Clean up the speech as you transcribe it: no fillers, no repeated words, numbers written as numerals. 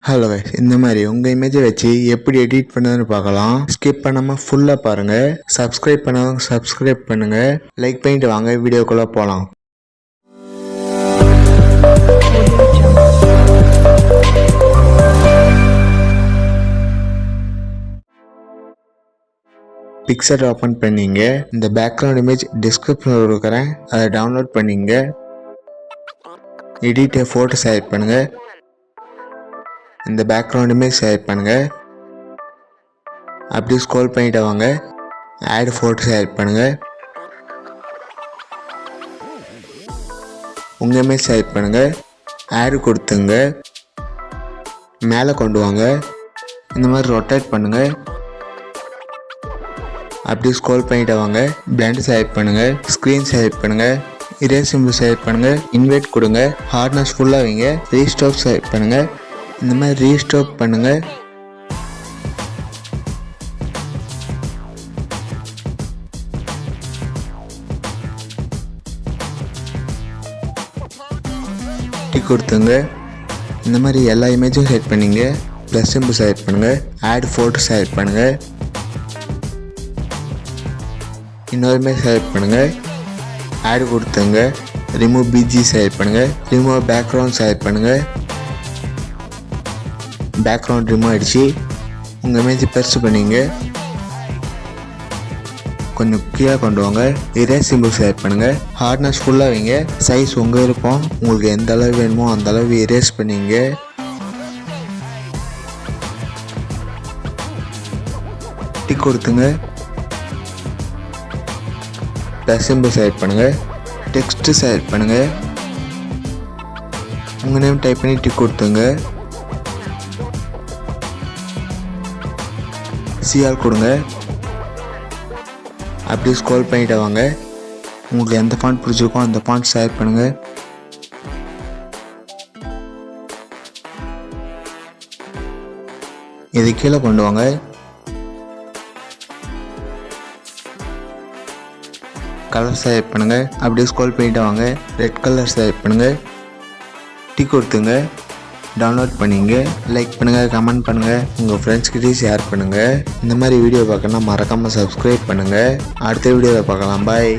Hello guys, இந்த மாதிரி உங்கள் இமேஜை வச்சு எப்படி எடிட் பண்ணுறதுன்னு பார்க்கலாம். ஸ்கிப் பண்ணாமல் ஃபுல்லாக பாருங்கள். சப்ஸ்கிரைப் பண்ணாதவங்க சப்ஸ்கிரைப் பண்ணுங்கள். லைக் பண்ணிட்டு வாங்க வீடியோக்குள்ளே போகலாம். பிக்சர் ஓப்பன் பண்ணிங்க. இந்த பேக்ரவுண்ட் இமேஜ் டிஸ்கிரிப்ஷனில் கொடுக்குறேன், அதை டவுன்லோட் பண்ணிங்க. எடிட் ஃபோட்டோ செலக்ட் பண்ணுங்கள். இந்த பேக்ரவுண்ட் இமேஜ் செலக்ட் பண்ணுங்கள். அப்படியே ஸ்க்ரோல் பண்ணிட்டு வாங்க. ஆட் ஃபோட்டோ செலக்ட் பண்ணுங்கள். உங்கள் இமேஜ் செலக்ட் பண்ணுங்கள். ஆட் கொடுத்துங்க. மேலே கொண்டு வாங்க. இந்த மாதிரி ரொட்டேட் பண்ணுங்கள். அப்படியே ஸ்க்ரோல் பண்ணிட்டு வாங்க. பிளெண்ட் செலக்ட் பண்ணுங்கள். ஸ்க்ரீன் செலக்ட் பண்ணுங்கள். இரேஸ் சிம்பிள் செலக்ட் பண்ணுங்கள். இன்வெர்ட் கொடுங்க. ஹார்ட்னஸ் ஃபுல்லாக வைங்க. ரீஸ்டாப் செலக்ட் பண்ணுங்கள். இந்த மாதிரி ரீஸ்டாப் பண்ணுங்கள். டிக் கொடுத்துங்க. இந்த மாதிரி எல்லா இமேஜும் செலக்ட் பண்ணிங்க. ப்ளஸ் சிம்பிள் செலக்ட் பண்ணுங்கள். ஆட் ஃபோட்டோ செலக்ட் பண்ணுங்கள். இன்னொரு இமேஜ் செலக்ட் பண்ணுங்கள். ஆட் கொடுத்துங்க. ரிமூவ் பிஜி செலக்ட் பண்ணுங்கள். ரிமூவ் பேக்ரவுண்ட் செலக்ட் பண்ணுங்கள். பேக்ரவுண்ட் ரிமூவ் ஆகிடுச்சு. உங்கள் இமேஜ் பெருசு பண்ணிங்க. கொஞ்சம் கீழே கொண்டு வாங்க. இரேஸ் சிம்பிள் செலக்ட் பண்ணுங்கள். ஹார்ட்னஸ் ஃபுல்லாக வைங்க. சைஸ் உங்கள் விருப்பம். உங்களுக்கு எந்த அளவு வேணுமோ அந்த அளவு இரேஸ் பண்ணிங்க. டிக் கொடுத்துங்க. ப்ளஸ் சிம்பிள் செலக்ட் பண்ணுங்கள். டெக்ஸ்ட் செலக்ட் பண்ணுங்கள். உங்கள் நேம் டைப் பண்ணி டிக் கொடுத்துங்க. சிஆர் கொடுங்க. அப்படியே ஸ்க்ரோல் பண்ணிட்டு வாங்க. உங்களுக்கு எந்த ஃபாண்ட் பிடிச்சிருக்கோ அந்த ஃபாண்ட் செலக்ட் பண்ணுங்கள். இது கீழே கொண்டு வாங்க. கலர் செலக்ட் பண்ணுங்கள். அப்படியே ஸ்க்ரோல் பண்ணிட்டு வாங்க. ரெட் கலர் செலக்ட் பண்ணுங்கள். டிக் கொடுத்துங்க. டவுன்லோட் பண்ணிங்க. லைக் பண்ணுங்கள், கமெண்ட் பண்ணுங்கள், உங்கள் ஃப்ரெண்ட்ஸ்கிட்டையும் ஷேர் பண்ணுங்கள். இந்த மாதிரி வீடியோ பார்க்கணுன்னா மறக்காமல் சப்ஸ்கிரைப் பண்ணுங்கள். அடுத்த வீடியோவில் பார்க்கலாம். பாய்.